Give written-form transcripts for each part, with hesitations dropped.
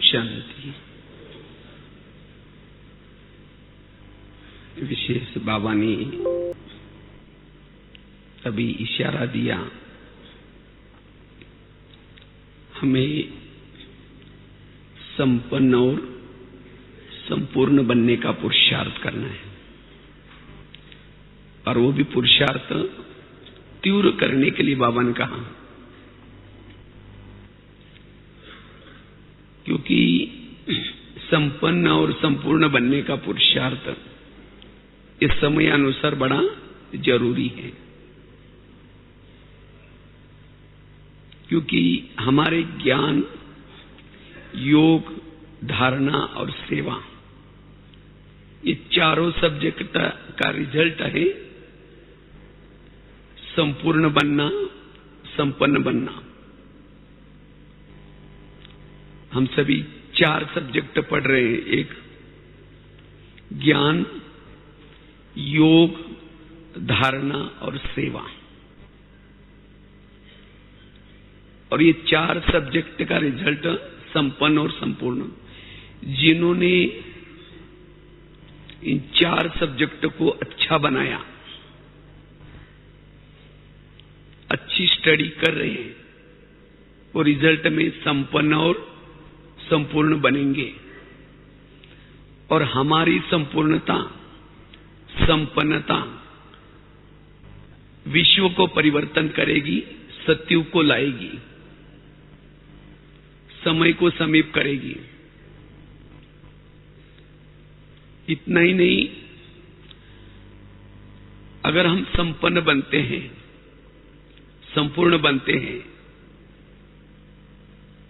शांति। विशेष बाबा ने अभी इशारा दिया, हमें संपन्न और संपूर्ण बनने का पुरुषार्थ करना है, और वो भी पुरुषार्थ तीव्र करने के लिए बाबा ने कहा, क्योंकि संपन्न और संपूर्ण बनने का पुरुषार्थ इस समय अनुसार बड़ा जरूरी है। क्योंकि हमारे ज्ञान, योग, धारणा और सेवा, ये चारों सब्जेक्ट का रिजल्ट है संपूर्ण बनना, संपन्न बनना। हम सभी 4 सब्जेक्ट पढ़ रहे हैं, एक ज्ञान, योग, धारणा और सेवा। और ये 4 सब्जेक्ट का रिजल्ट संपन्न और संपूर्ण। जिन्होंने इन 4 सब्जेक्ट को अच्छा बनाया, अच्छी स्टडी कर रहे हैं, वो रिजल्ट में संपन्न और संपूर्ण बनेंगे। और हमारी संपूर्णता, संपन्नता विश्व को परिवर्तन करेगी, सत्युग को लाएगी, समय को समीप करेगी। इतना ही नहीं, अगर हम संपन्न बनते हैं, संपूर्ण बनते हैं,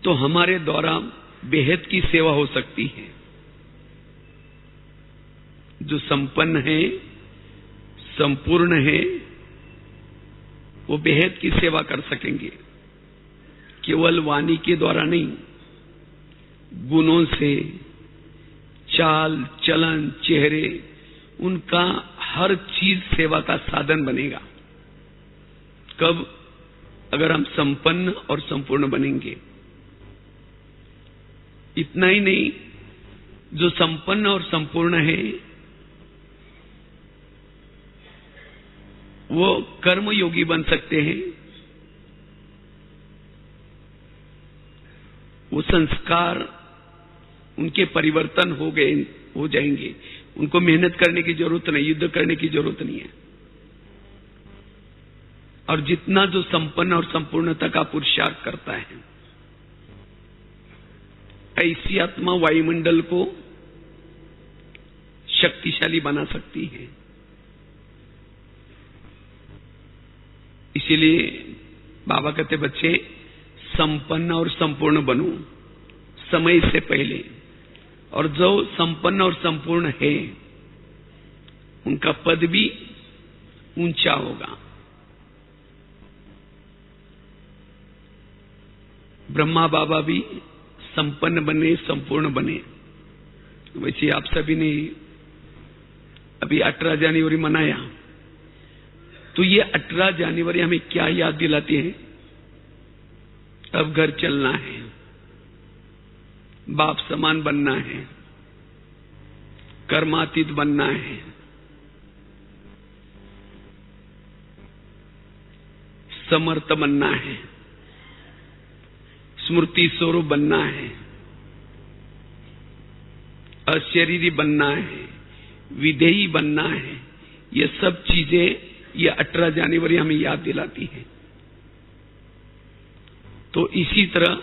तो हमारे द्वारा बेहद की सेवा हो सकती है। जो संपन्न है, संपूर्ण है, वो बेहद की सेवा कर सकेंगे। केवल वाणी के द्वारा नहीं, गुणों से, चाल चलन, चेहरे, उनका हर चीज सेवा का साधन बनेगा। कब? अगर हम संपन्न और संपूर्ण बनेंगे। इतना ही नहीं, जो संपन्न और संपूर्ण है वो कर्म योगी बन सकते हैं। वो संस्कार उनके परिवर्तन हो जाएंगे। उनको मेहनत करने की जरूरत नहीं, युद्ध करने की जरूरत नहीं है। और जितना जो संपन्न और संपूर्णता का पुरुषार्थ करता है, ऐसी आत्मा वायुमंडल को शक्तिशाली बना सकती है। इसीलिए बाबा कहते, बच्चे संपन्न और संपूर्ण बनो समय से पहले। और जो संपन्न और संपूर्ण है, उनका पद भी ऊंचा होगा। ब्रह्मा बाबा भी संपन्न बने, संपूर्ण बने। वैसे आप सभी ने अभी 18 जनवरी मनाया, तो ये 18 जनवरी हमें क्या याद दिलाती है? अब घर चलना है, बाप समान बनना है, कर्मातीत बनना है, समर्थ बनना है, स्मृति स्वरूप बनना है, अशरीरी बनना है, विधेयी बनना है। ये सब चीजें ये 18 जनवरी हमें याद दिलाती है। तो इसी तरह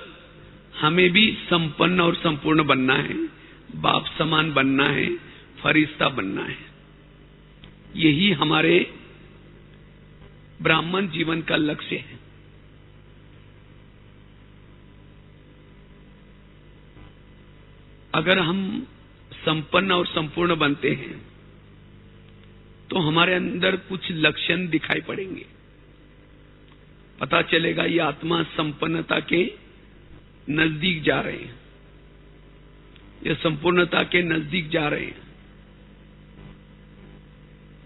हमें भी संपन्न और संपूर्ण बनना है, बाप समान बनना है, फरिश्ता बनना है। यही हमारे ब्राह्मण जीवन का लक्ष्य है। अगर हम संपन्न और संपूर्ण बनते हैं, तो हमारे अंदर कुछ लक्षण दिखाई पड़ेंगे। पता चलेगा ये आत्मा संपन्नता के नजदीक जा रहे हैं, ये संपूर्णता के नजदीक जा रहे हैं।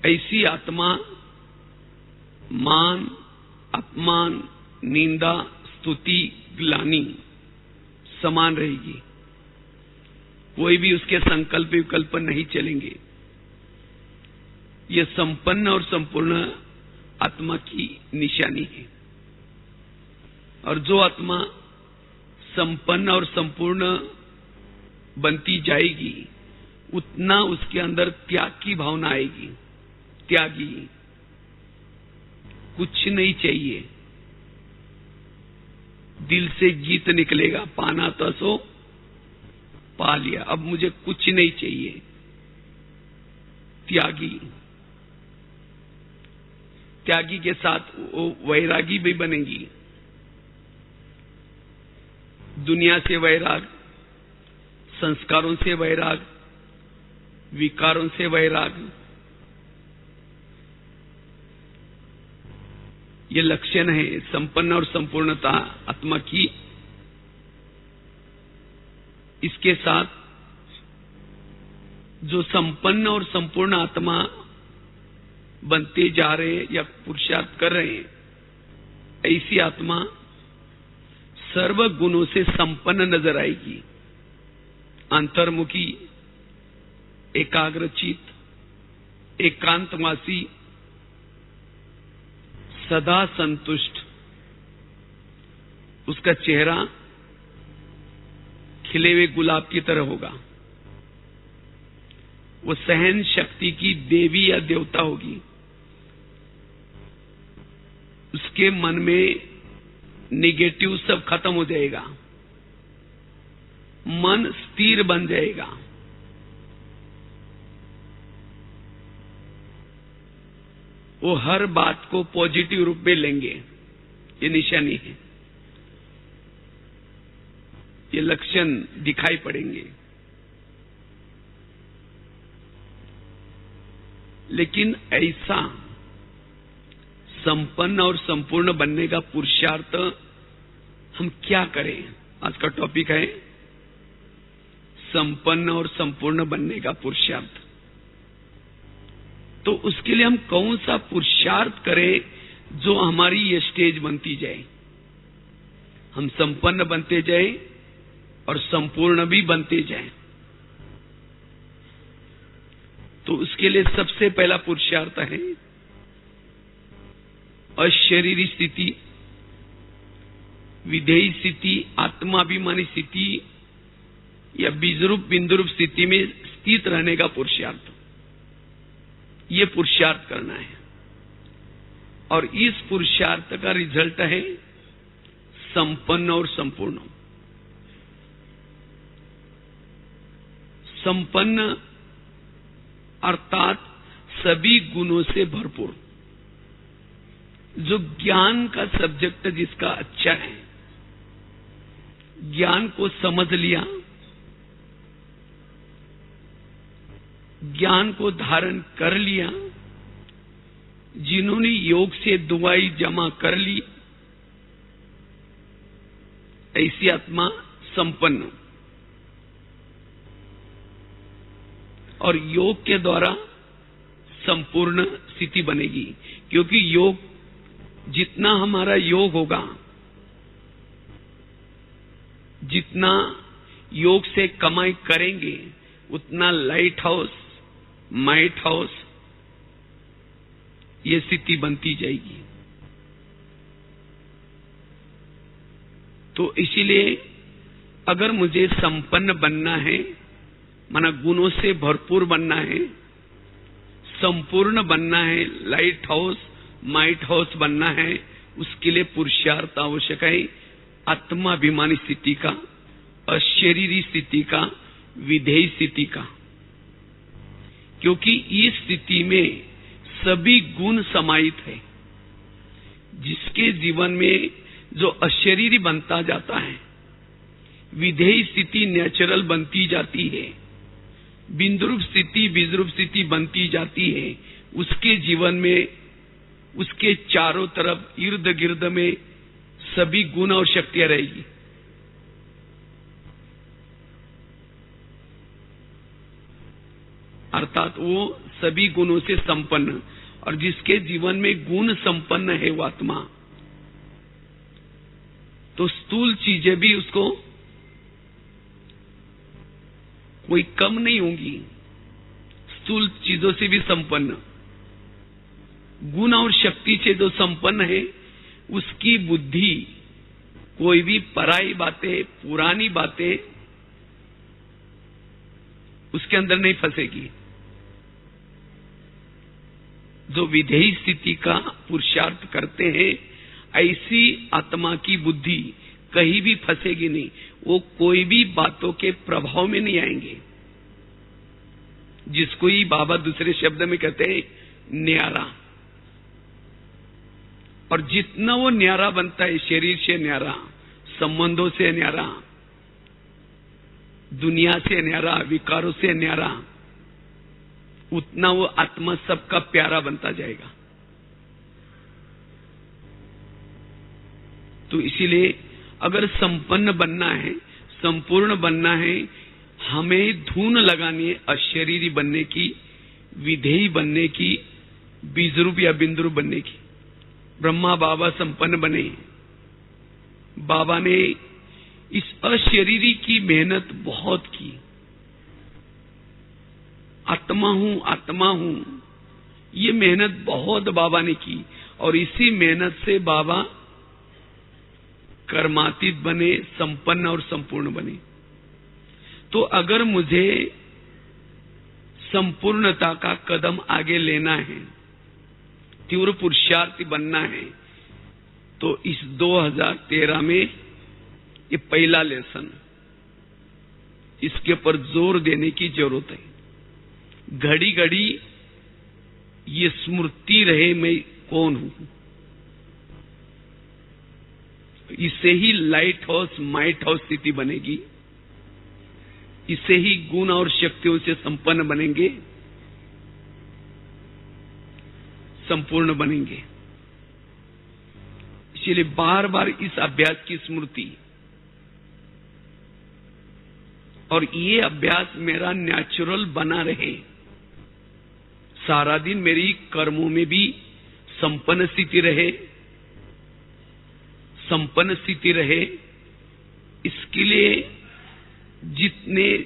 ऐसी आत्मा मान, अपमान, निंदा, स्तुति, ग्लानि समान रहेगी, कोई भी उसके संकल्प विकल्प नहीं चलेंगे। यह संपन्न और संपूर्ण आत्मा की निशानी है। और जो आत्मा संपन्न और संपूर्ण बनती जाएगी, उतना उसके अंदर त्याग की भावना आएगी। त्यागी, कुछ नहीं चाहिए, दिल से गीत निकलेगा, पाना तो सो पा लिया, अब मुझे कुछ नहीं चाहिए। त्यागी, त्यागी के साथ वो वैरागी भी बनेंगी। दुनिया से वैराग, संस्कारों से वैराग, विकारों से वैराग, ये लक्षण है संपन्न और संपूर्णता आत्मा की। इसके साथ जो संपन्न और संपूर्ण आत्मा बनते जा रहे हैं या पुरुषार्थ कर रहे हैं, ऐसी आत्मा सर्व गुणों से संपन्न नजर आएगी। अंतर्मुखी, एकाग्रचित, एकांतवासी, सदा संतुष्ट। उसका चेहरा खिले हुए गुलाब की तरह होगा। वो सहन शक्ति की देवी या देवता होगी। उसके मन में निगेटिव सब खत्म हो जाएगा, मन स्थिर बन जाएगा। वो हर बात को पॉजिटिव रूप में लेंगे। ये निशानी है, ये लक्षण दिखाई पड़ेंगे। लेकिन ऐसा संपन्न और संपूर्ण बनने का पुरुषार्थ हम क्या करें? आज का टॉपिक है संपन्न और संपूर्ण बनने का पुरुषार्थ। तो उसके लिए हम कौन सा पुरुषार्थ करें जो हमारी ये स्टेज बनती जाए, हम संपन्न बनते जाए और संपूर्ण भी बनते जाए। तो उसके लिए सबसे पहला पुरुषार्थ है अशरीरी स्थिति, विधेयी स्थिति, आत्माभिमानी स्थिति या बीजरूप बिंदुरूप स्थिति में स्थित रहने का पुरुषार्थ। ये पुरुषार्थ करना है। और इस पुरुषार्थ का रिजल्ट है संपन्न और संपूर्ण। संपन्न अर्थात सभी गुणों से भरपूर, जो ज्ञान का सब्जेक्ट जिसका अच्छा है, ज्ञान को समझ लिया, ज्ञान को धारण कर लिया, जिन्होंने योग से दुआई जमा कर ली, ऐसी आत्मा संपन्न। और योग के द्वारा संपूर्ण स्थिति बनेगी, क्योंकि योग जितना हमारा योग होगा, जितना योग से कमाई करेंगे, उतना लाइट हाउस, माइट हाउस ये स्थिति बनती जाएगी। तो इसीलिए अगर मुझे संपन्न बनना है, माना गुणों से भरपूर बनना है, संपूर्ण बनना है, लाइट हाउस माइट हाउस बनना है, उसके लिए पुरुषार्थ आवश्यक है आत्माभिमानी स्थिति का, अशरीरी स्थिति का, विधेयी स्थिति का। क्योंकि इस स्थिति में सभी गुण समाहित है। जिसके जीवन में जो अशरीरी बनता जाता है, विधेयी स्थिति नेचुरल बनती जाती है, बिंदुरूप स्थिति बीजरूप स्थिति बनती जाती है, उसके जीवन में उसके चारों तरफ इर्द गिर्द में सभी गुण और शक्तियां रहेगी। अर्थात वो सभी गुणों से संपन्न, और जिसके जीवन में गुण संपन्न है वो आत्मा, तो स्थूल चीजें भी उसको कोई कम नहीं होंगी, स्थूल चीजों से भी संपन्न। गुण और शक्ति से जो संपन्न है, उसकी बुद्धि कोई भी पराई बातें, पुरानी बातें उसके अंदर नहीं फंसेगी। जो विधेयी स्थिति का पुरुषार्थ करते हैं, ऐसी आत्मा की बुद्धि कहीं भी फंसेगी नहीं। वो कोई भी बातों के प्रभाव में नहीं आएंगे, जिसको ही बाबा दूसरे शब्द में कहते हैं न्यारा। और जितना वो न्यारा बनता है, शरीर से न्यारा, संबंधों से न्यारा, दुनिया से न्यारा, विकारों से न्यारा, उतना वो आत्मा सबका प्यारा बनता जाएगा। तो इसीलिए अगर संपन्न बनना है, संपूर्ण बनना है, हमें धून लगानी है अशरीरी बनने की, विधेयी बनने की, बीजरूप या बिंदुरूप बनने की। ब्रह्मा बाबा संपन्न बने। बाबा ने इस अशरीरी की मेहनत बहुत की। आत्मा हूं, आत्मा हूं, ये मेहनत बहुत बाबा ने की। और इसी मेहनत से बाबा कर्मातीत बने, संपन्न और संपूर्ण बने। तो अगर मुझे संपूर्णता का कदम आगे लेना है, तीव्र पुरुषार्थी बनना है, तो इस 2013 में ये पहला लेसन, इसके ऊपर जोर देने की जरूरत है। घड़ी घड़ी ये स्मृति रहे मैं कौन हूं। इससे ही लाइट हाउस, माइट हाउस स्थिति बनेगी। इससे ही गुण और शक्तियों से संपन्न बनेंगे, संपूर्ण बनेंगे। इसलिए बार बार इस अभ्यास की स्मृति, और ये अभ्यास मेरा नेचुरल बना रहे। सारा दिन मेरी कर्मों में भी संपन्न स्थिति रहे, संपन्न स्थिति रहे। इसके लिए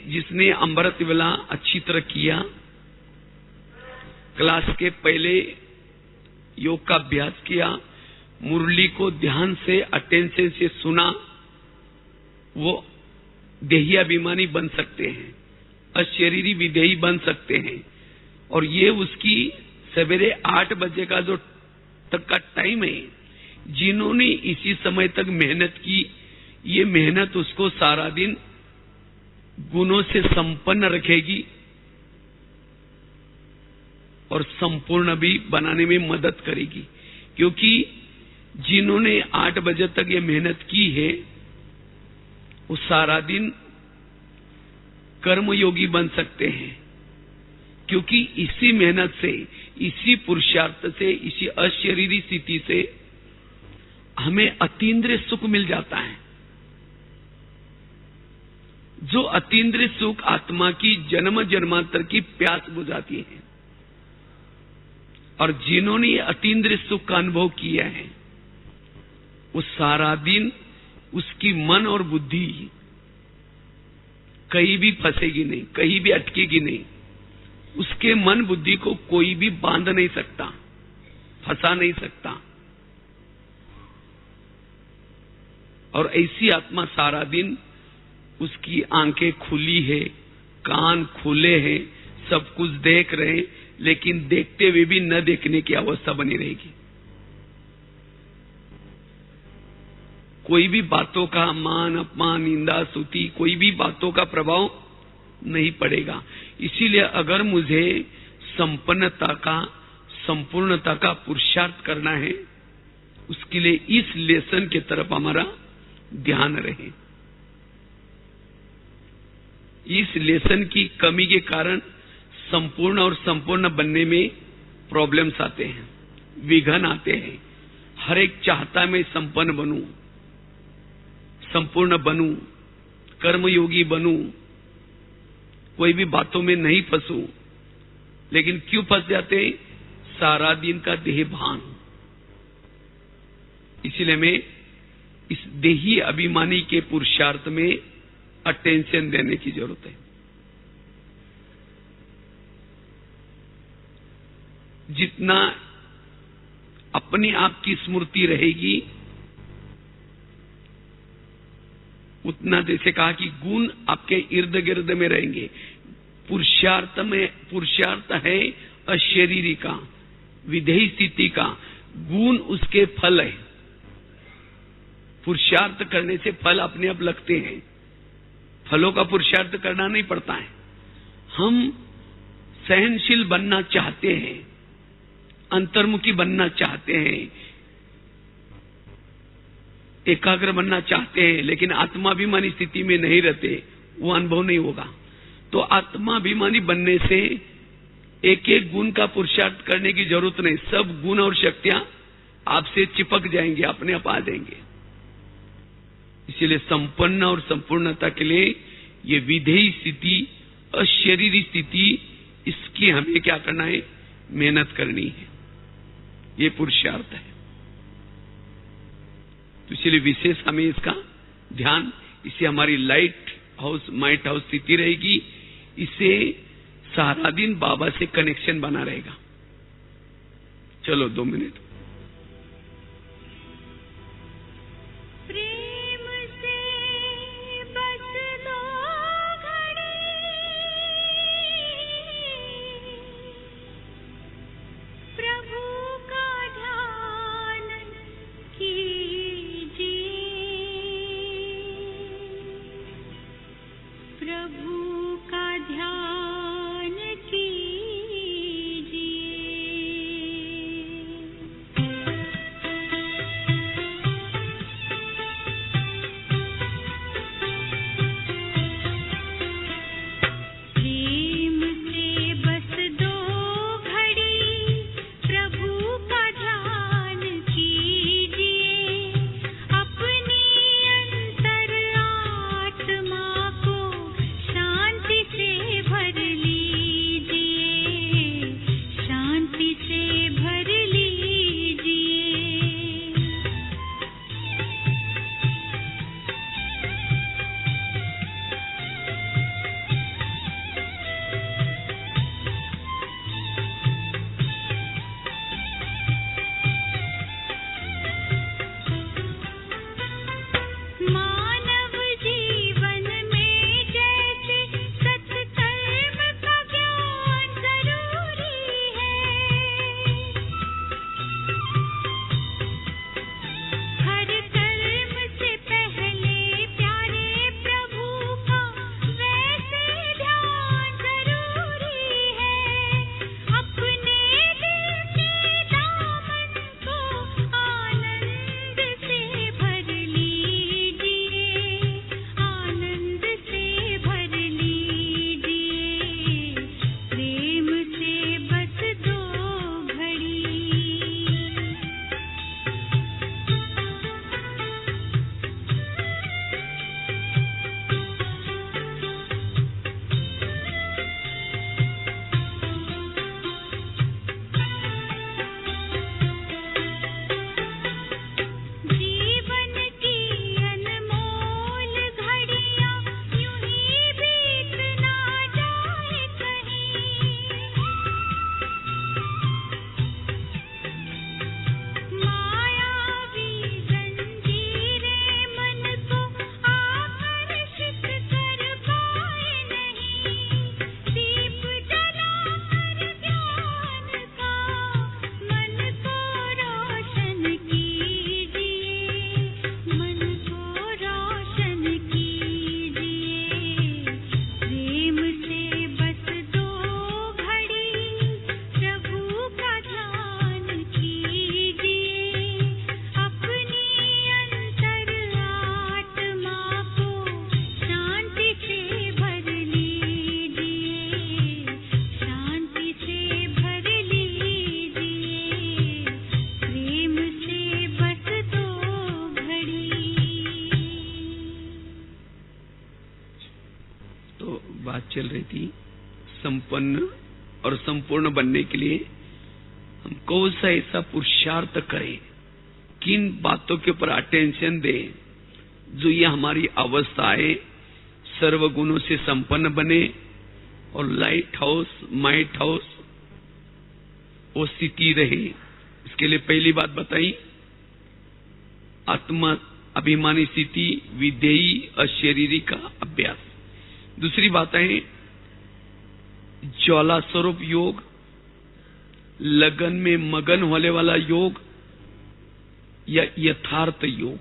जिसने अमृत वेला अच्छी तरह किया, क्लास के पहले योग का अभ्यास किया, मुरली को ध्यान से, अटेंशन से सुना, वो देही अभिमानी बन सकते हैं, अशरीरी विधेयी बन सकते हैं। और ये उसकी सवेरे 8 बजे का जो तक का टाइम है, जिन्होंने इसी समय तक मेहनत की, ये मेहनत उसको सारा दिन गुणों से संपन्न रखेगी और संपूर्ण भी बनाने में मदद करेगी। क्योंकि जिन्होंने 8 बजे तक ये मेहनत की है, वो सारा दिन कर्मयोगी बन सकते हैं। क्योंकि इसी मेहनत से, इसी पुरुषार्थ से, इसी अशरीरी स्थिति से हमें अतीन्द्रिय सुख मिल जाता है। जो अतीन्द्रिय सुख आत्मा की जन्म जन्मांतर की प्यास बुझाती है। और जिन्होंने अतीन्द्रिय सुख का अनुभव किया है, वो सारा दिन उसकी मन और बुद्धि कहीं भी फंसेगी नहीं, कहीं भी अटकेगी नहीं। उसके मन बुद्धि को कोई भी बांध नहीं सकता, फंसा नहीं सकता। और ऐसी आत्मा सारा दिन, उसकी आंखें खुली है, कान खुले हैं, सब कुछ देख रहे हैं, लेकिन देखते हुए भी न देखने की अवस्था बनी रहेगी। कोई भी बातों का मान, अपमान, निंदा, स्तुति, कोई भी बातों का प्रभाव नहीं पड़ेगा। इसीलिए अगर मुझे संपन्नता का, संपूर्णता का पुरुषार्थ करना है, उसके लिए इस लेसन की तरफ हमारा ध्यान रहे। इस लेसन की कमी के कारण संपूर्ण और संपूर्ण बनने में प्रॉब्लम्स आते हैं, विघ्न आते हैं। हर एक चाहता मैं संपन्न बनूं, संपूर्ण बनूं, कर्मयोगी बनूं, कोई भी बातों में नहीं फंसूं। लेकिन क्यों फंस जाते हैं? सारा दिन का देह भान। इसलिए मैं इस देही अभिमानी के पुरुषार्थ में अटेंशन देने की जरूरत है। जितना अपने आप की स्मृति रहेगी, उतना जैसे कहा कि गुण आपके इर्द गिर्द में रहेंगे। पुरुषार्थ है अशरीरी का, विधेय स्थिति का, गुण उसके फल है। पुरुषार्थ करने से फल अपने आप लगते हैं, फलों का पुरुषार्थ करना नहीं पड़ता है। हम सहनशील बनना चाहते हैं, अंतर्मुखी बनना चाहते हैं, एकाग्र बनना चाहते हैं, लेकिन आत्माभिमानी स्थिति में नहीं रहते, वो अनुभव नहीं होगा। तो आत्माभिमानी बनने से एक एक गुण का पुरुषार्थ करने की जरूरत नहीं, सब गुण और शक्तियां आपसे चिपक जाएंगे, अपने आप आ जाएंगे। इसीलिए संपन्न और संपूर्णता के लिए ये विधेयी स्थिति, अशरीरी स्थिति, इसकी हमें क्या करना है? मेहनत करनी है, ये पुरुषार्थ है। तो इसलिए विशेष हमें इसका ध्यान, इससे हमारी लाइट हाउस माइट हाउस स्थिति रहेगी, इससे सारा दिन बाबा से कनेक्शन बना रहेगा। चलो 2 मिनट। चल रही थी, संपन्न और संपूर्ण बनने के लिए हम कौन सा ऐसा पुरुषार्थ करें, किन बातों के ऊपर अटेंशन दें जो ये हमारी अवस्था है, सर्व गुणों से संपन्न बने और लाइट हाउस माइट हाउस वो स्थिति रहे। इसके लिए पहली बात बताई, आत्मा अभिमानी स्थिति, विधेयी अशरीरी का अभ्यास। दूसरी बात है ज्वाला स्वरूप योग, लगन में मगन होने वाला योग या यथार्थ योग।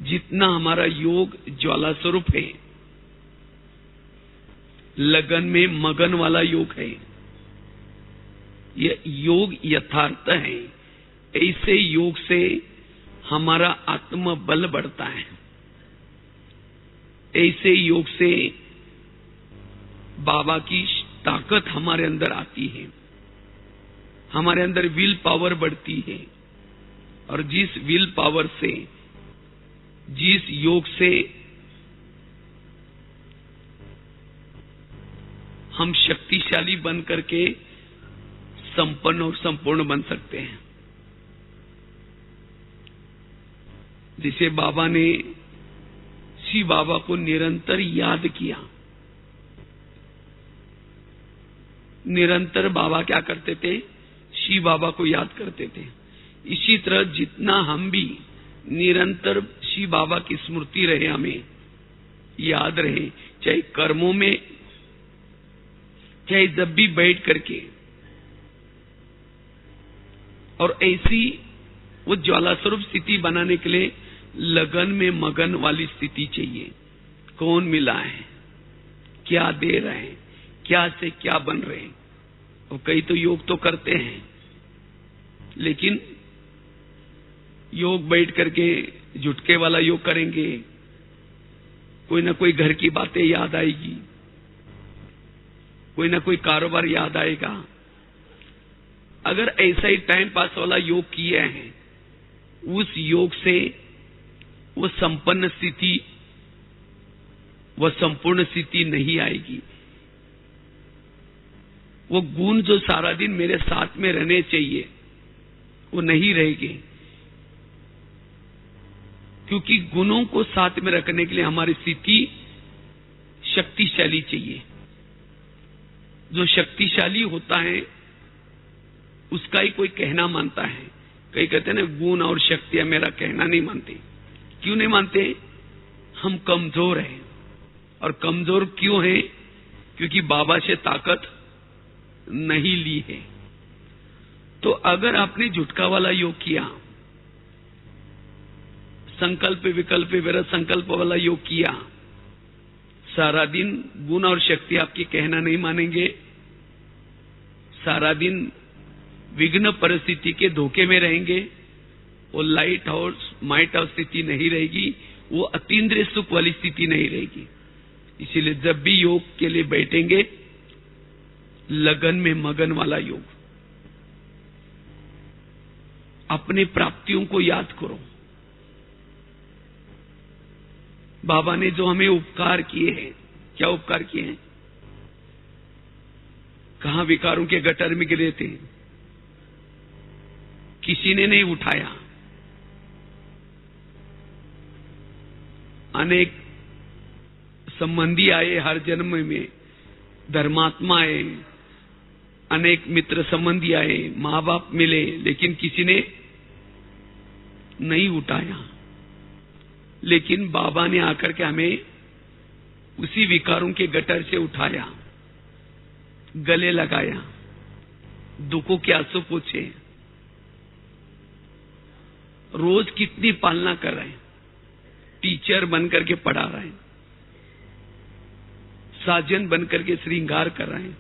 जितना हमारा योग ज्वाला स्वरूप है, लगन में मगन वाला योग है, यह योग यथार्थ है। ऐसे योग से हमारा आत्मबल बढ़ता है। ऐसे योग से बाबा की ताकत हमारे अंदर आती है, हमारे अंदर विल पावर बढ़ती है। और जिस विल पावर से, जिस योग से हम शक्तिशाली बन करके संपन्न और संपूर्ण बन सकते हैं। जिसे बाबा ने शिव बाबा को निरंतर याद किया। निरंतर बाबा क्या करते थे? शिव बाबा को याद करते थे। इसी तरह जितना हम भी निरंतर शिव बाबा की स्मृति रहे, हमें याद रहे, चाहे कर्मों में, चाहे जब भी बैठ करके। और ऐसी वो ज्वाला स्वरूप स्थिति बनाने के लिए लगन में मगन वाली स्थिति चाहिए। कौन मिला है, क्या दे रहे हैं, क्या से क्या बन रहे हैं। और कई तो योग तो करते हैं, लेकिन योग बैठ करके झुटके वाला योग करेंगे, कोई ना कोई घर की बातें याद आएगी, कोई ना कोई कारोबार याद आएगा। अगर ऐसा ही टाइम पास वाला योग किए हैं, उस योग से वो संपन्न स्थिति, वह संपूर्ण स्थिति नहीं आएगी। वो गुण जो सारा दिन मेरे साथ में रहने चाहिए, वो नहीं रहेंगे। क्योंकि गुणों को साथ में रखने के लिए हमारी स्थिति शक्तिशाली चाहिए। जो शक्तिशाली होता है उसका ही कोई कहना मानता है। कई कहते हैं ना, गुण और शक्तियां मेरा कहना नहीं मानते। क्यों नहीं मानते? हम कमजोर हैं। और कमजोर क्यों हैं? क्योंकि बाबा से ताकत नहीं ली है। तो अगर आपने झुटका वाला योग किया, संकल्प विकल्प विरत संकल्प वाला योग किया, सारा दिन गुण और शक्ति आपकी कहना नहीं मानेंगे, सारा दिन विघ्न परिस्थिति के धोखे में रहेंगे, वो लाइट हाउस माइट हाउस स्थिति नहीं रहेगी, वो अतीन्द्रिय सुख वाली स्थिति नहीं रहेगी। इसीलिए जब भी योग के लिए बैठेंगे, लगन में मगन वाला योग। अपने प्राप्तियों को याद करो। बाबा ने जो हमें उपकार किए हैं, क्या उपकार किए हैं? कहां विकारों के गटर में गिरे थे, किसी ने नहीं उठाया। अनेक संबंधी आए हर जन्म में, धर्मात्मा आए, अनेक मित्र संबंधी आए, मां बाप मिले, लेकिन किसी ने नहीं उठाया। लेकिन बाबा ने आकर के हमें उसी विकारों के गटर से उठाया, गले लगाया, दुखों के आंसू पूछे। रोज कितनी पालना कर रहे हैं, टीचर बनकर के पढ़ा रहे हैं, साजन बनकर के श्रृंगार कर रहे हैं,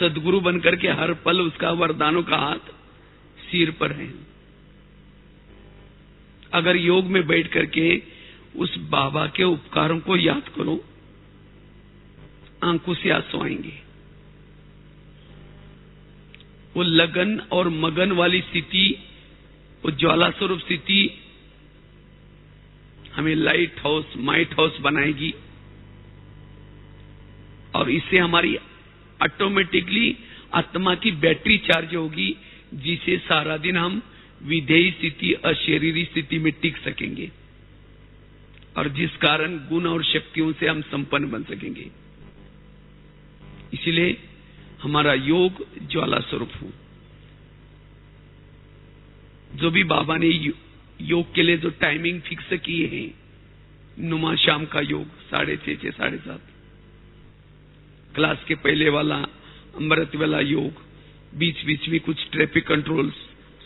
सदगुरु बनकर के हर पल उसका वरदानों का हाथ सिर पर है। अगर योग में बैठ करके उस बाबा के उपकारों को याद करो, आंखों से आंसू आएंगे। वो लगन और मगन वाली स्थिति, वो ज्वाला स्वरूप स्थिति हमें लाइट हाउस माइट हाउस बनाएगी। और इससे हमारी ऑटोमेटिकली आत्मा की बैटरी चार्ज होगी, जिसे सारा दिन हम विधेयी स्थिति अशरीरी स्थिति में टिक सकेंगे, और जिस कारण गुण और शक्तियों से हम संपन्न बन सकेंगे। इसलिए हमारा योग ज्वाला स्वरूप हो। जो भी बाबा ने योग के लिए जो टाइमिंग फिक्स की है, नुमा शाम का योग 6:30 से 7:30, क्लास के पहले वाला अमृत वाला योग, बीच बीच में कुछ ट्रैफिक कंट्रोल्स,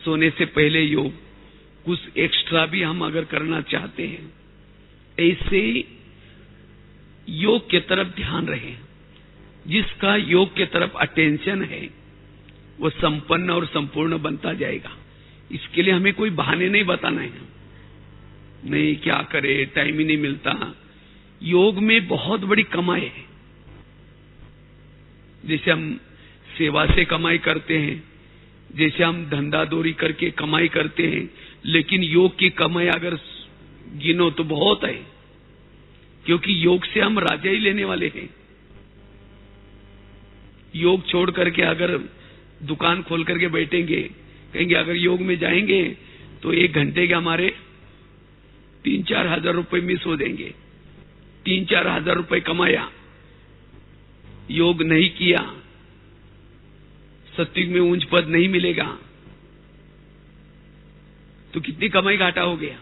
सोने से पहले योग, कुछ एक्स्ट्रा भी हम अगर करना चाहते हैं, ऐसे योग के तरफ ध्यान रहे। जिसका योग के तरफ अटेंशन है वो संपन्न और संपूर्ण बनता जाएगा। इसके लिए हमें कोई बहाने नहीं बताना है, नहीं क्या करे, टाइम ही नहीं मिलता। योग में बहुत बड़ी कमाई है। जैसे हम सेवा से कमाई करते हैं, जैसे हम धंधा दौरी करके कमाई करते हैं, लेकिन योग की कमाई अगर गिनो तो बहुत है, क्योंकि योग से हम राजा ही लेने वाले हैं। योग छोड़ करके अगर दुकान खोल करके बैठेंगे, कहेंगे अगर योग में जाएंगे तो 1 घंटे के हमारे 3-4 हजार रुपए मिस हो देंगे। 3-4 हजार रुपए कमाया, योग नहीं किया, सत्युग में ऊंच पद नहीं मिलेगा, तो कितनी कमाई घाटा हो गया।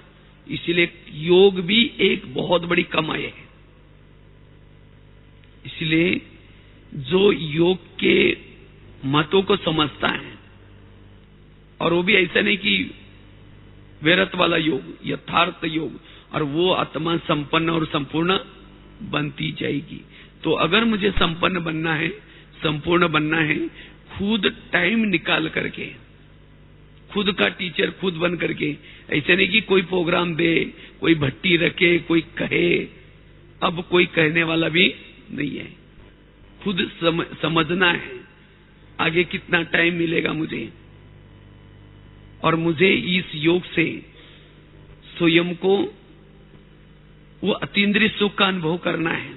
इसलिए योग भी एक बहुत बड़ी कमाई है। इसलिए जो योग के मतों को समझता है, और वो भी ऐसा नहीं कि वैरत वाला योग, यथार्थ योग, और वो आत्मा संपन्न और संपूर्ण बनती जाएगी। तो अगर मुझे संपन्न बनना है, संपूर्ण बनना है, खुद टाइम निकाल करके, खुद का टीचर खुद बन करके, ऐसे नहीं कि कोई प्रोग्राम दे, कोई भट्टी रखे, कोई कहे, अब कोई कहने वाला भी नहीं है। खुद समझना है आगे कितना टाइम मिलेगा मुझे, और मुझे इस योग से स्वयं को वो अतीन्द्रिय सुख का अनुभव करना है।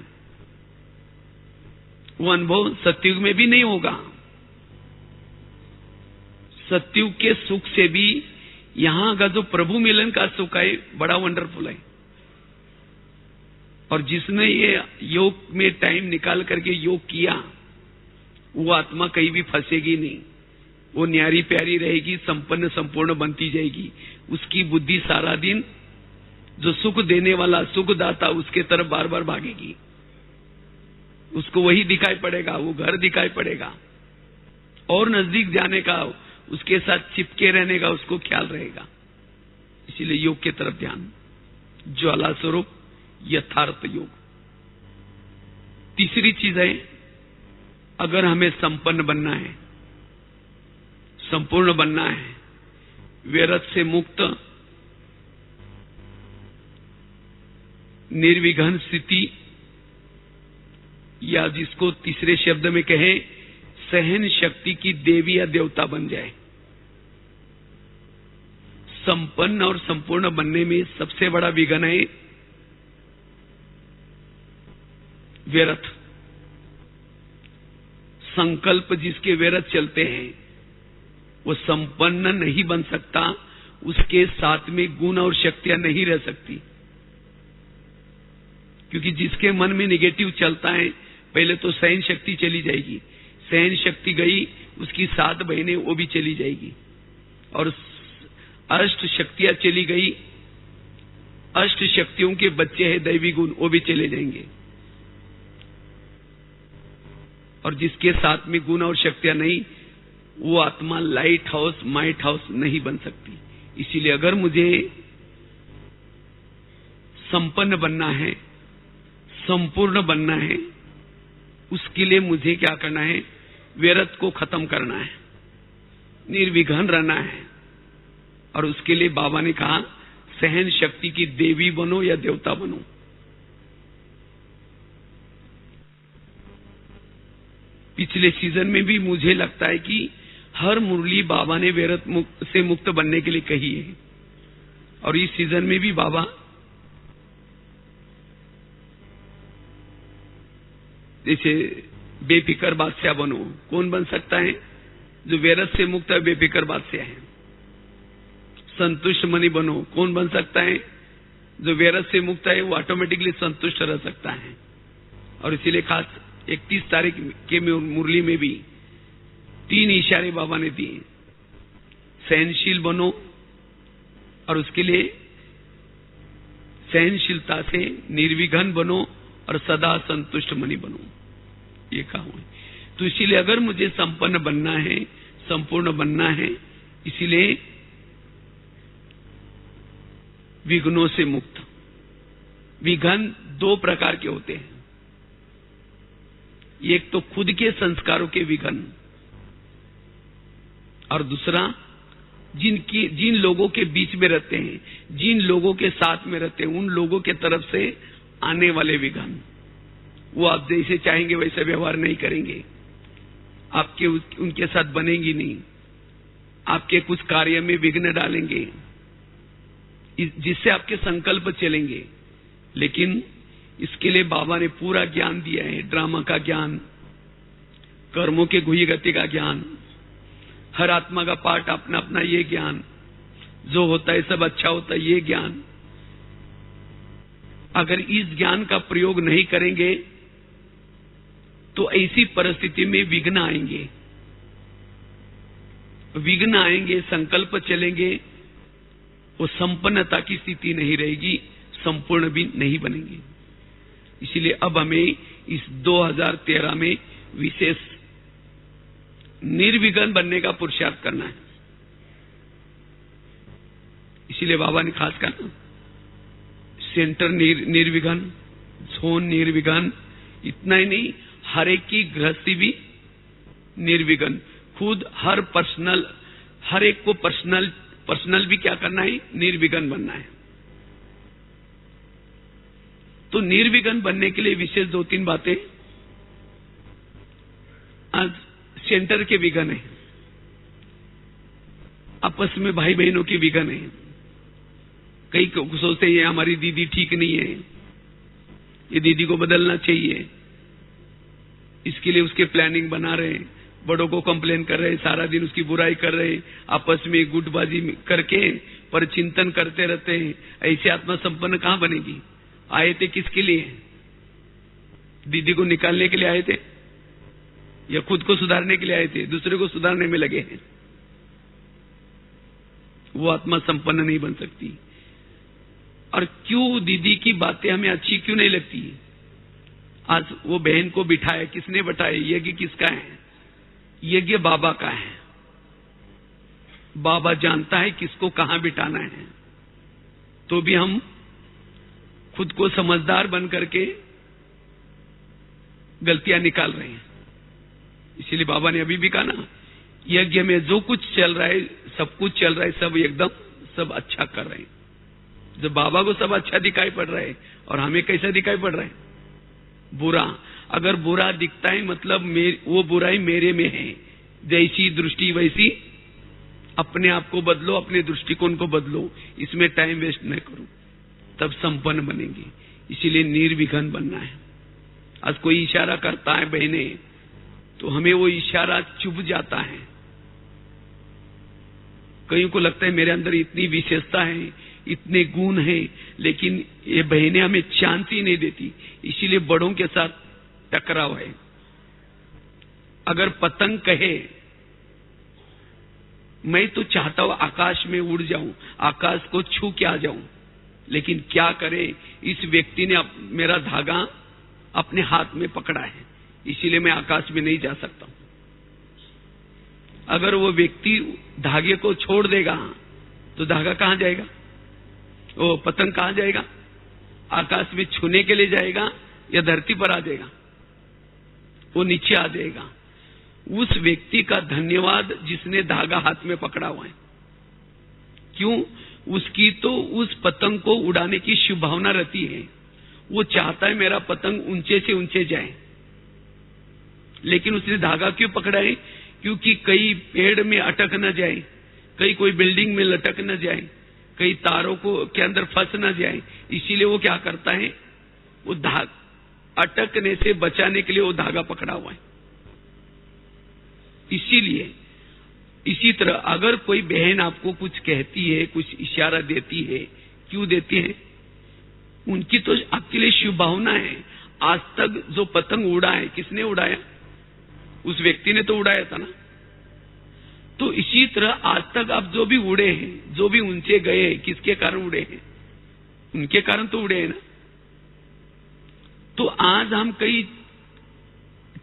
वो अनुभव सत्युग में भी नहीं होगा। सत्युग के सुख से भी यहां का जो प्रभु मिलन का सुख है बड़ा वंडरफुल है। और जिसने ये योग में टाइम निकाल करके योग किया, वो आत्मा कहीं भी फंसेगी नहीं, वो न्यारी प्यारी रहेगी, संपन्न संपूर्ण बनती जाएगी। उसकी बुद्धि सारा दिन जो सुख देने वाला सुखदाता उसके तरफ बार बार भागेगी। उसको वही दिखाई पड़ेगा, वो घर दिखाई पड़ेगा, और नजदीक जाने का, उसके साथ चिपके रहने का उसको ख्याल रहेगा। इसीलिए योग के तरफ ध्यान, ज्वाला स्वरूप यथार्थ योग। तीसरी चीज है, अगर हमें संपन्न बनना है, संपूर्ण बनना है, व्यर्थ से मुक्त, निर्विघ्न स्थिति, या जिसको तीसरे शब्द में कहें सहन शक्ति की देवी या देवता बन जाए। संपन्न और संपूर्ण बनने में सबसे बड़ा विघ्न है व्यर्थ। संकल्प जिसके व्यर्थ चलते हैं वो संपन्न नहीं बन सकता, उसके साथ में गुण और शक्तियां नहीं रह सकती। क्योंकि जिसके मन में निगेटिव चलता है, पहले तो सहन शक्ति चली जाएगी, सहन शक्ति गई, उसकी 7 बहनें वो भी चली जाएगी, और अष्ट शक्तियां चली गई, अष्ट शक्तियों के बच्चे हैं दैवी गुण, वो भी चले जाएंगे। और जिसके साथ में गुण और शक्तियां नहीं, वो आत्मा लाइट हाउस माइट हाउस नहीं बन सकती। इसीलिए अगर मुझे संपन्न बनना है, संपूर्ण बनना है, उसके लिए मुझे क्या करना है, व्यर्थ को खत्म करना है, निर्विघ्न रहना है। और उसके लिए बाबा ने कहा सहन शक्ति की देवी बनो या देवता बनो। पिछले सीजन में भी मुझे लगता है कि हर मुरली बाबा ने व्यर्थ से मुक्त बनने के लिए कही है, और इस सीजन में भी बाबा जैसे बेफिक्र बादशाह बनो। कौन बन सकता है? जो व्यर्थ से मुक्त है, बेफिक्र बादशाह है। संतुष्ट मनी बनो। कौन बन सकता है? जो व्यर्थ से मुक्त है, वो ऑटोमेटिकली संतुष्ट रह सकता है। और इसीलिए खास 31 तारीख के मुरली में भी 3 इशारे बाबा ने दिए। सहनशील बनो, और उसके लिए सहनशीलता से निर्विघ्न बनो और सदा संतुष्ट मनी बनो, ये कहा है। तो इसीलिए अगर मुझे संपन्न बनना है, संपूर्ण बनना है, इसीलिए विघ्नों से मुक्त। विघ्न 2 प्रकार के होते हैं, एक तो खुद के संस्कारों के विघ्न, और दूसरा जिन लोगों के बीच में रहते हैं, जिन लोगों के साथ में रहते हैं, उन लोगों के तरफ से आने वाले विघ्न। वो आप जैसे चाहेंगे वैसे व्यवहार नहीं करेंगे, आपके उनके साथ बनेंगी नहीं, आपके कुछ कार्य में विघ्न डालेंगे, जिससे आपके संकल्प चलेंगे। लेकिन इसके लिए बाबा ने पूरा ज्ञान दिया है, ड्रामा का ज्ञान, कर्मों के गुही गति का ज्ञान, हर आत्मा का पार्ट अपना अपना ये ज्ञान, जो होता है सब अच्छा होता है ये ज्ञान। अगर इस ज्ञान का प्रयोग नहीं करेंगे तो ऐसी परिस्थिति में विघ्न आएंगे, विघ्न आएंगे, संकल्प चलेंगे, वो संपन्नता की स्थिति नहीं रहेगी, संपूर्ण भी नहीं बनेंगे। इसीलिए अब हमें इस 2013 में विशेष निर्विघ्न बनने का पुरुषार्थ करना है। इसीलिए बाबा ने खास कहा सेंटर निर्विघ्न, जोन निर्विघ्न, इतना ही नहीं, हर एक की गृहस्थी भी निर्विघ्न। खुद हर एक को पर्सनल भी क्या करना है, निर्विघ्न बनना है। तो निर्विघ्न बनने के लिए विशेष 2-3 बातें। आज सेंटर के विघ्न है, आपस में भाई बहनों के विघ्न है। कई सोचते हैं हमारी दीदी ठीक नहीं है, ये दीदी को बदलना चाहिए, इसके लिए उसके प्लानिंग बना रहे हैं, बड़ों को कंप्लेन कर रहे हैं, सारा दिन उसकी बुराई कर रहे हैं, आपस में गुटबाजी करके पर चिंतन करते रहते हैं। ऐसे आत्मा संपन्न कहां बनेगी? आए थे किसके लिए? दीदी को निकालने के लिए आए थे या खुद को सुधारने के लिए आए थे? दूसरे को सुधारने में लगे हैं। वो आत्मा संपन्न नहीं बन सकती। और क्यों दीदी की बातें हमें अच्छी क्यों नहीं लगती? आज वो बहन को बिठाया, किसने बिठाया? यज्ञ किसका है? यज्ञ बाबा का है। बाबा जानता है किसको कहां बिठाना है। तो भी हम खुद को समझदार बन करके गलतियां निकाल रहे हैं। इसीलिए बाबा ने अभी भी कहा ना, यज्ञ में जो कुछ चल रहा है, सब कुछ चल रहा है, सब एकदम सब अच्छा कर रहे हैं। जब बाबा को सब अच्छा दिखाई पड़ रहा है और हमें कैसा दिखाई पड़ रहा है? बुरा। अगर बुरा दिखता है मतलब वो बुराई मेरे में है। जैसी दृष्टि वैसी अपने आप को बदलो, अपने दृष्टिकोण को बदलो, इसमें टाइम वेस्ट न करो, तब संपन्न बनेंगे। इसीलिए निर्विघ्न बनना है। आज कोई इशारा करता है बहने, तो हमें वो इशारा चुभ जाता है। कईयों को लगता है मेरे अंदर इतनी विशेषता है, इतने गुण हैं, लेकिन ये बहनें हमें चांस ही नहीं देती। इसीलिए बड़ों के साथ टकराव है। अगर पतंग कहे मैं तो चाहता हूं आकाश में उड़ जाऊं, आकाश को छू के आ जाऊं, लेकिन क्या करे, इस व्यक्ति ने मेरा धागा अपने हाथ में पकड़ा है, इसीलिए मैं आकाश में नहीं जा सकता हूं। अगर वो व्यक्ति धागे को छोड़ देगा तो धागा कहां जाएगा? वो पतंग कहां जाएगा? आकाश में छूने के लिए जाएगा या धरती पर आ जाएगा? वो नीचे आ जाएगा। उस व्यक्ति का धन्यवाद जिसने धागा हाथ में पकड़ा हुआ है। क्यों? उसकी तो उस पतंग को उड़ाने की शुभ भावना रहती है। वो चाहता है मेरा पतंग ऊंचे से ऊंचे जाए, लेकिन उसने धागा क्यों पकड़ा है? क्योंकि कई पेड़ में अटक न जाए, कहीं कोई बिल्डिंग में लटक न जाए, कई तारों को के अंदर फंस न जाए। इसीलिए वो क्या करता है, वो अटकने से बचाने के लिए वो धागा पकड़ा हुआ है। इसीलिए इसी तरह अगर कोई बहन आपको कुछ कहती है, कुछ इशारा देती है, क्यों देती है? उनकी तो आपके लिए शुभ भावना है, आज तक जो पतंग उड़ा है, किसने उड़ाया? उस व्यक्ति ने तो उड़ाया था ना। तो इसी तरह आज तक आप जो भी उड़े हैं, जो भी ऊंचे गए, किसके कारण उड़े हैं? उनके कारण तो उड़े हैं ना। तो आज हम कई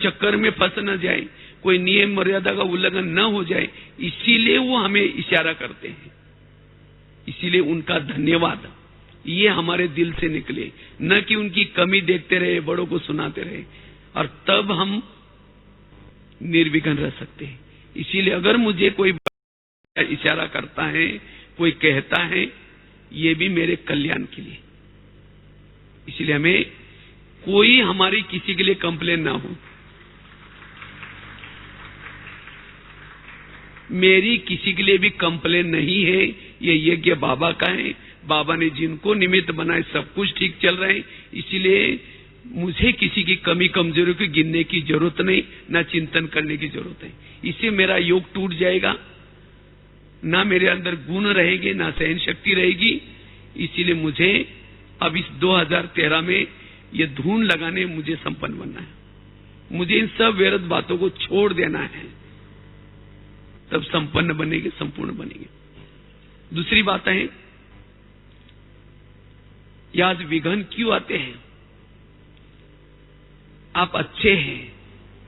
चक्कर में फंस न जाए, कोई नियम मर्यादा का उल्लंघन न हो जाए, इसीलिए वो हमें इशारा करते हैं। इसीलिए उनका धन्यवाद ये हमारे दिल से निकले, न कि उनकी कमी देखते रहे, बड़ों को सुनाते रहे, और तब हम निर्विघ्न रह सकते हैं। इसीलिए अगर मुझे कोई इशारा करता है, कोई कहता है, ये भी मेरे कल्याण के लिए। इसलिए हमें कोई हमारी किसी के लिए कंप्लेन ना हो। मेरी किसी के लिए भी कंप्लेन नहीं है। ये यज्ञ बाबा का है। बाबा ने जिनको निमित्त बनाए सब कुछ ठीक चल रहा है। इसीलिए मुझे किसी की कमी कमजोरी को गिनने की जरूरत नहीं, ना चिंतन करने की जरूरत है। इससे मेरा योग टूट जाएगा, ना मेरे अंदर गुण रहेंगे, ना सहन शक्ति रहेगी। इसीलिए मुझे अब इस 2013 में ये धून लगाने मुझे संपन्न बनना है। मुझे इन सब व्यर्थ बातों को छोड़ देना है, तब संपन्न बनेंगे, संपूर्ण बनेंगे। दूसरी बात है, आज विघ्न क्यों आते हैं? आप अच्छे हैं,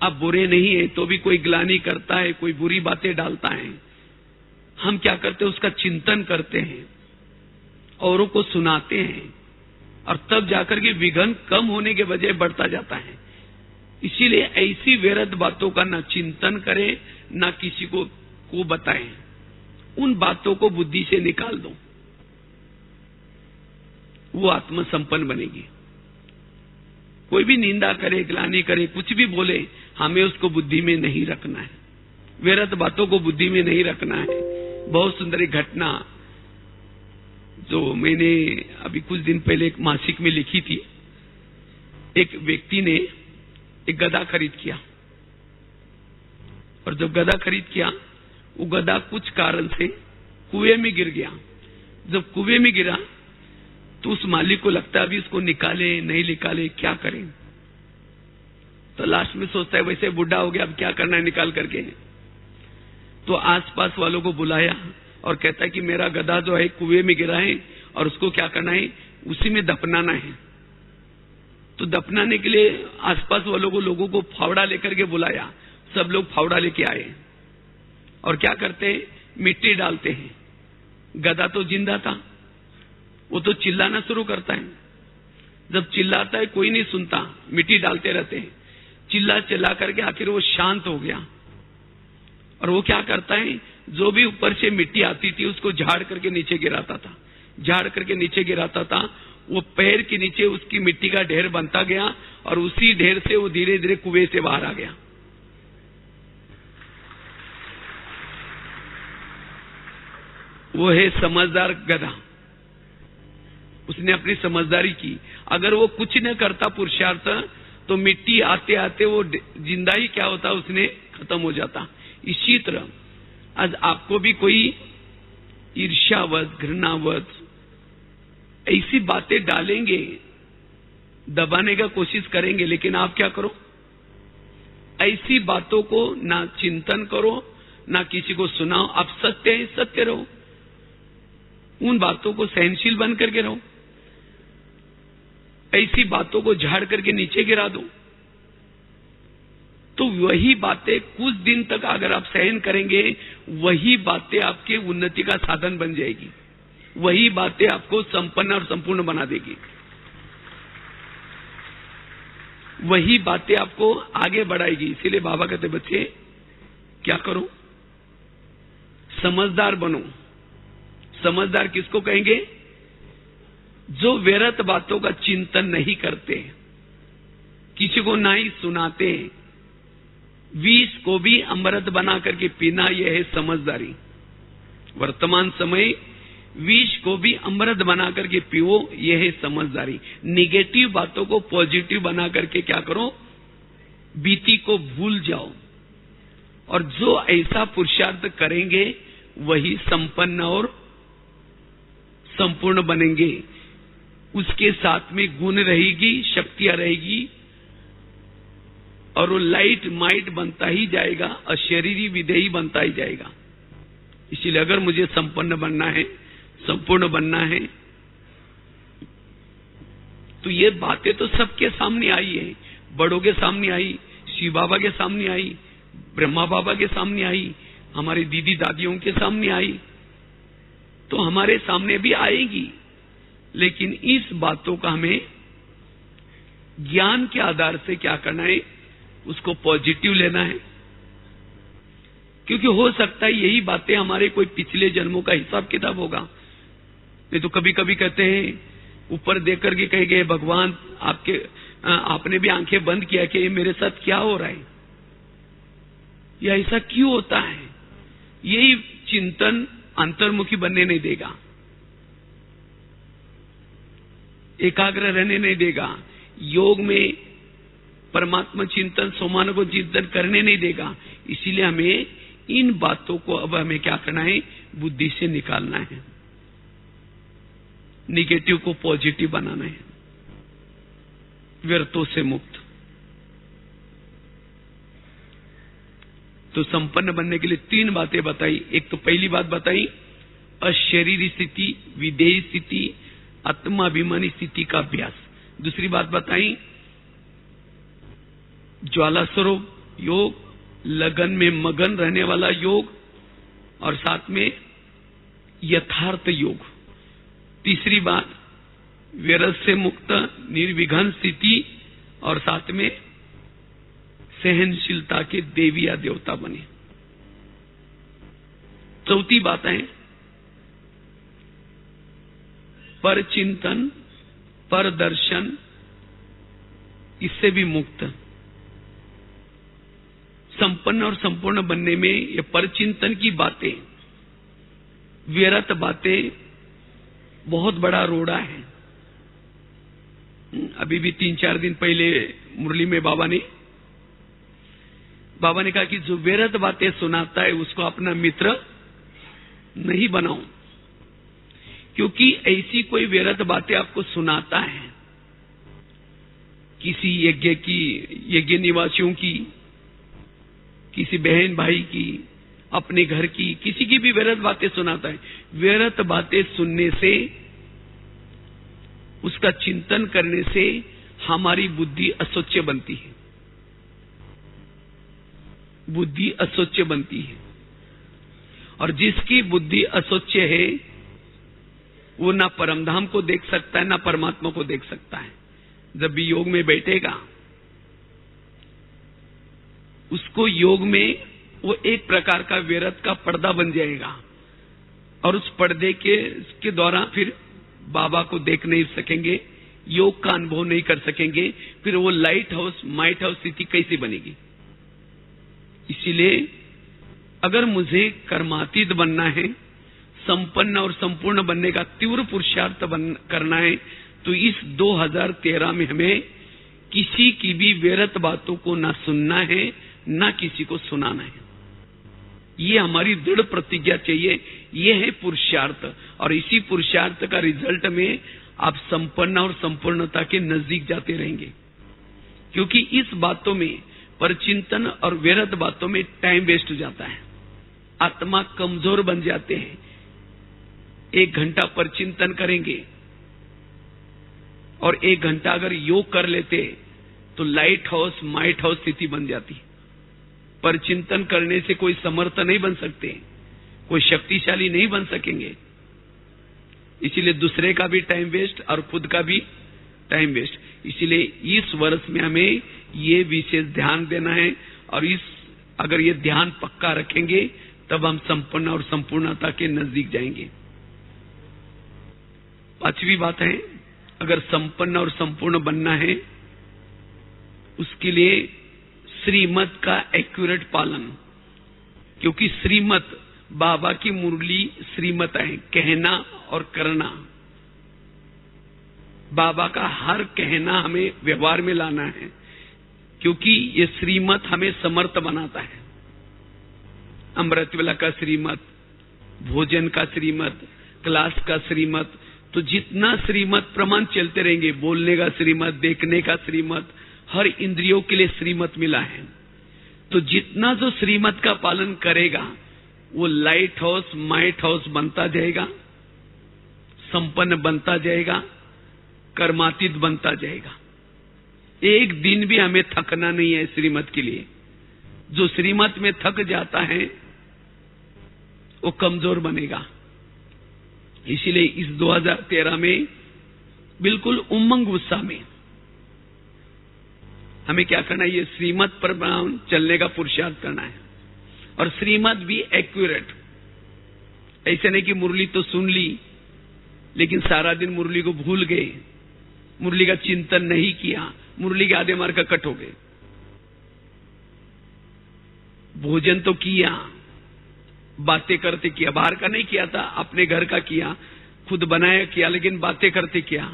आप बुरे नहीं है, तो भी कोई ग्लानि करता है, कोई बुरी बातें डालता है। हम क्या करते हैं? उसका चिंतन करते हैं, औरों को सुनाते हैं, और तब जाकर के विघ्न कम होने के बजाय बढ़ता जाता है। इसीलिए ऐसी व्यर्थ बातों का ना चिंतन करें, ना किसी को बताएं। उन बातों को बुद्धि से निकाल दो, वो आत्म संपन्न बनेगी। कोई भी निंदा करे, ग्लानि करे, कुछ भी बोले, हमें उसको बुद्धि में नहीं रखना है। व्यर्थ बातों को बुद्धि में नहीं रखना है। बहुत सुंदर एक घटना जो मैंने अभी कुछ दिन पहले एक मासिक में लिखी थी। एक व्यक्ति ने एक गधा खरीद किया, और जब गधा खरीद किया, वो गधा कुछ कारण से कुएं में गिर गया। जब कुएं में गिरा तो उस मालिक को लगता है अभी उसको निकाले नहीं निकाले, क्या करें। तो लास्ट में सोचता है वैसे बुढ़ा हो गया, अब क्या करना है निकाल करके। तो आसपास वालों को बुलाया और कहता है कि मेरा गधा जो है कुएं में गिरा है, और उसको क्या करना है, उसी में दफनाना है। तो दफनाने के लिए आसपास वालों को, लोगों को फावड़ा लेकर के बुलाया। सब लोग फावड़ा लेके आए, और क्या करते हैं, मिट्टी डालते हैं। गधा तो जिंदा था, वो तो चिल्लाना शुरू करता है। जब चिल्लाता है कोई नहीं सुनता, मिट्टी डालते रहते हैं। चिल्ला चिल्ला करके आखिर वो शांत हो गया, और वो क्या करता है, जो भी ऊपर से मिट्टी आती थी उसको झाड़ करके नीचे गिराता था, झाड़ करके नीचे गिराता था। वो पैर के नीचे उसकी मिट्टी का ढेर बनता गया, और उसी ढेर से वो धीरे धीरे कुएं से बाहर आ गया। वो है समझदार गधा। उसने अपनी समझदारी की। अगर वो कुछ न करता पुरुषार्थ, तो मिट्टी आते आते वो जिंदा ही क्या होता, उसने खत्म हो जाता। इसी तरह आज आपको भी कोई ईर्ष्यावश, घृणावश ऐसी बातें डालेंगे, दबाने का कोशिश करेंगे, लेकिन आप क्या करो, ऐसी बातों को ना चिंतन करो, ना किसी को सुनाओ। आप सत्य है, सत्य रहो। उन बातों को सहनशील बन करके रहो। ऐसी बातों को झाड़ करके नीचे गिरा दो। तो वही बातें कुछ दिन तक अगर आप सहन करेंगे, वही बातें आपके उन्नति का साधन बन जाएगी। वही बातें आपको संपन्न और संपूर्ण बना देगी। वही बातें आपको आगे बढ़ाएगी। इसीलिए बाबा कहते बच्चे क्या करो, समझदार बनो। समझदार किसको कहेंगे, जो व्यर्थ बातों का चिंतन नहीं करते, किसी को ना ही सुनाते, विष को भी अमृत बना करके पीना, यह है समझदारी। वर्तमान समय विष को भी अमृत बना करके पियो, यह है समझदारी। निगेटिव बातों को पॉजिटिव बना करके क्या करो, बीती को भूल जाओ। और जो ऐसा पुरुषार्थ करेंगे वही संपन्न और संपूर्ण बनेंगे। उसके साथ में गुण रहेगी, शक्तियां रहेगी, और वो लाइट माइट बनता ही जाएगा, अशरीरी विधेयी बनता ही जाएगा। इसीलिए अगर मुझे संपन्न बनना है, संपूर्ण बनना है, तो ये बातें तो सबके सामने आई है, बड़ों के सामने आई, शिव बाबा के सामने आई, ब्रह्मा बाबा के सामने आई, हमारी दीदी दादियों के सामने आई, तो हमारे सामने भी आएगी। लेकिन इस बातों का हमें ज्ञान के आधार से क्या करना है, उसको पॉजिटिव लेना है। क्योंकि हो सकता है यही बातें हमारे कोई पिछले जन्मों का हिसाब किताब होगा। नहीं तो कभी कभी कहते हैं, ऊपर देख करके कहेंगे, भगवान आपने भी आंखें बंद किया कि ये मेरे साथ क्या हो रहा है, या ऐसा क्यों होता है। यही चिंतन अंतर्मुखी बनने नहीं देगा, एकाग्र रहने नहीं देगा, योग में परमात्मा चिंतन, सोमानों को चिंतन करने नहीं देगा। इसीलिए हमें इन बातों को अब हमें क्या करना है, बुद्धि से निकालना है, निगेटिव को पॉजिटिव बनाना है, व्यर्थों से मुक्त। तो संपन्न बनने के लिए 3 बातें बताई। एक तो पहली बात बताई, अशरीरी स्थिति, विधेयी स्थिति, आत्माभिमानी स्थिति का अभ्यास। दूसरी बात बताई, ज्वाला स्वरूप योग, लगन में मगन रहने वाला योग, और साथ में यथार्थ योग। तीसरी बात, व्यर्थ से मुक्त निर्विघ्न स्थिति, और साथ में सहनशीलता के देवी या देवता बने। चौथी बात है, पर चिंतन, पर दर्शन, इससे भी मुक्त। संपन्न और संपूर्ण बनने में ये परचिंतन की बातें, व्यर्थ बातें बहुत बड़ा रोड़ा है। अभी भी 3-4 दिन पहले मुरली में बाबा ने कहा कि जो व्यर्थ बातें सुनाता है उसको अपना मित्र नहीं बनाओ, क्योंकि ऐसी कोई व्यर्थ बातें आपको सुनाता है, किसी यज्ञ निवासियों की, किसी बहन भाई की, अपने घर की, किसी की भी व्यर्थ बातें सुनाता है। व्यर्थ बातें सुनने से, उसका चिंतन करने से हमारी बुद्धि असोच्य बनती है, बुद्धि असोच्य बनती है। और जिसकी बुद्धि असोच्य है वो ना परमधाम को देख सकता है, ना परमात्मा को देख सकता है। जब भी योग में बैठेगा, उसको योग में वो एक प्रकार का व्यर्थ का पर्दा बन जाएगा, और उस पर्दे के द्वारा फिर बाबा को देख नहीं सकेंगे, योग का अनुभव नहीं कर सकेंगे। फिर वो लाइट हाउस माइट हाउस स्थिति कैसे बनेगी। इसीलिए अगर मुझे कर्मातीत बनना है, संपन्न और संपूर्ण बनने का तीव्र पुरुषार्थ करना है, तो इस 2013 में हमें किसी की भी व्यर्थ बातों को ना सुनना है, ना किसी को सुनाना है। ये हमारी दृढ़ प्रतिज्ञा चाहिए। ये है पुरुषार्थ, और इसी पुरुषार्थ का रिजल्ट में आप संपन्न और संपूर्णता के नजदीक जाते रहेंगे। क्योंकि इस बातों में, परचिंतन और व्यर्थ बातों में टाइम वेस्ट हो जाता है, आत्मा कमजोर बन जाते हैं। 1 घंटा परचिंतन करेंगे और 1 घंटा अगर योग कर लेते तो लाइट हाउस माइट हाउस स्थिति बन जाती। परचिंतन करने से कोई समर्थ नहीं बन सकते, कोई शक्तिशाली नहीं बन सकेंगे। इसीलिए दूसरे का भी टाइम वेस्ट और खुद का भी टाइम वेस्ट। इसीलिए इस वर्ष में हमें ये विशेष ध्यान देना है, और अगर ये ध्यान पक्का रखेंगे तब हम संपन्न और संपूर्णता के नजदीक जाएंगे। 5वीं बात है, अगर संपन्न और संपूर्ण बनना है, उसके लिए श्रीमत का एक्यूरेट पालन। क्योंकि श्रीमत, बाबा की मुरली श्रीमत है, कहना और करना। बाबा का हर कहना हमें व्यवहार में लाना है, क्योंकि ये श्रीमत हमें समर्थ बनाता है। अमृतवेला का श्रीमत, भोजन का श्रीमत, क्लास का श्रीमत, तो जितना श्रीमत प्रमाण चलते रहेंगे, बोलने का श्रीमत, देखने का श्रीमत, हर इंद्रियों के लिए श्रीमत मिला है। तो जितना जो श्रीमत का पालन करेगा वो लाइट हाउस माइट हाउस बनता जाएगा, संपन्न बनता जाएगा, कर्मातीत बनता जाएगा। एक दिन भी हमें थकना नहीं है श्रीमत के लिए। जो श्रीमत में थक जाता है वो कमजोर बनेगा। इसीलिए इस 2013 में बिल्कुल उमंग उत्साह में हमें क्या करना है, ये श्रीमत पर चलने का पुरुषार्थ करना है। और श्रीमत भी एक्यूरेट, ऐसे नहीं कि मुरली तो सुन ली लेकिन सारा दिन मुरली को भूल गए, मुरली का चिंतन नहीं किया, मुरली के आधे मार्ग कट हो गए। भोजन तो किया, बातें करते किया, बाहर का नहीं किया था, अपने घर का किया, खुद बनाया किया, लेकिन बातें करते किया,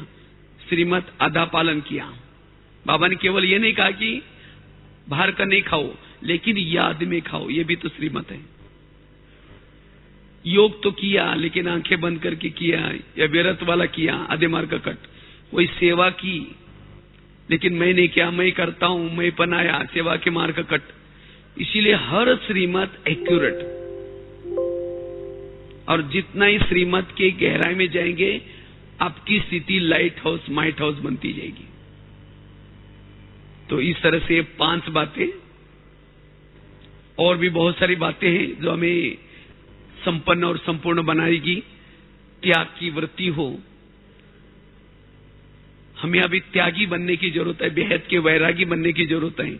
श्रीमत आधा पालन किया। बाबा ने केवल ये नहीं कहा कि बाहर का नहीं खाओ लेकिन याद में खाओ, ये भी तो श्रीमत है। योग तो किया लेकिन आंखें बंद करके किया, या व्रत वाला किया, आधे मार्ग का कट। कोई सेवा की लेकिन मैं नहीं किया, मैं करता हूं, मैं पनाया, सेवा के मार्ग का कट। इसीलिए हर श्रीमत एक्यूरेट, और जितना ही श्रीमत के गहराई में जाएंगे आपकी स्थिति लाइट हाउस माइट हाउस बनती जाएगी। तो इस तरह से 5 बातें, और भी बहुत सारी बातें हैं जो हमें संपन्न और संपूर्ण बनाएगी। त्याग की वृत्ति हो, हमें अभी त्यागी बनने की जरूरत है, बेहद के वैरागी बनने की जरूरत है।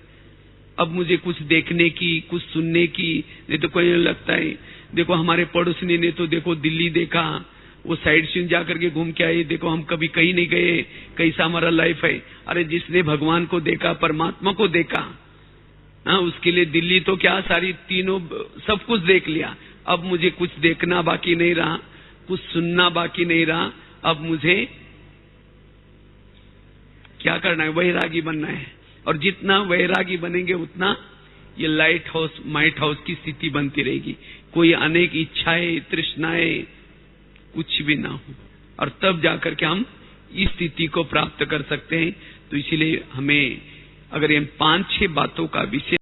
अब मुझे कुछ देखने की, कुछ सुनने की, नहीं तो कोई लगता है देखो हमारे पड़ोसी ने तो देखो दिल्ली देखा, वो साइड सीन जाकर के घूम के आए, देखो हम कभी कहीं नहीं गए, कैसा हमारा लाइफ है। अरे जिसने भगवान को देखा, परमात्मा को देखा, हाँ, उसके लिए दिल्ली तो क्या, सारी तीनों सब कुछ देख लिया। अब मुझे कुछ देखना बाकी नहीं रहा, कुछ सुनना बाकी नहीं रहा। अब मुझे क्या करना है, वैरागी बनना है। और जितना वैरागी बनेंगे उतना ये लाइट हाउस माइट हाउस की स्थिति बनती रहेगी। कोई अनेक इच्छाएं तृष्णाएं कुछ भी ना हो, और तब जाकर के हम इस स्थिति को प्राप्त कर सकते हैं। तो इसीलिए हमें अगर इन 5-6 बातों का विशेष